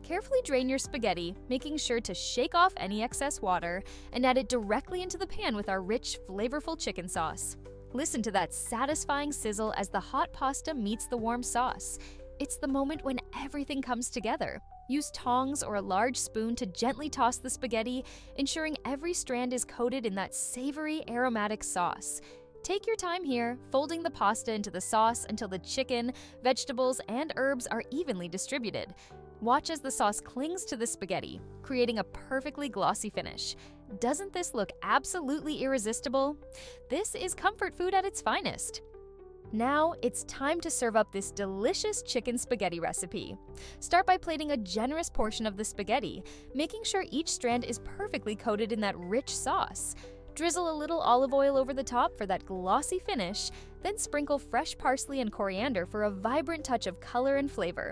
Carefully drain your spaghetti, making sure to shake off any excess water, and add it directly into the pan with our rich, flavorful chicken sauce. Listen to that satisfying sizzle as the hot pasta meets the warm sauce. It's the moment when everything comes together. Use tongs or a large spoon to gently toss the spaghetti, ensuring every strand is coated in that savory, aromatic sauce. Take your time here, folding the pasta into the sauce until the chicken, vegetables, and herbs are evenly distributed. Watch as the sauce clings to the spaghetti, creating a perfectly glossy finish. Doesn't this look absolutely irresistible? This is comfort food at its finest. Now, it's time to serve up this delicious chicken spaghetti recipe. Start by plating a generous portion of the spaghetti, making sure each strand is perfectly coated in that rich sauce. Drizzle a little olive oil over the top for that glossy finish, then sprinkle fresh parsley and coriander for a vibrant touch of color and flavor.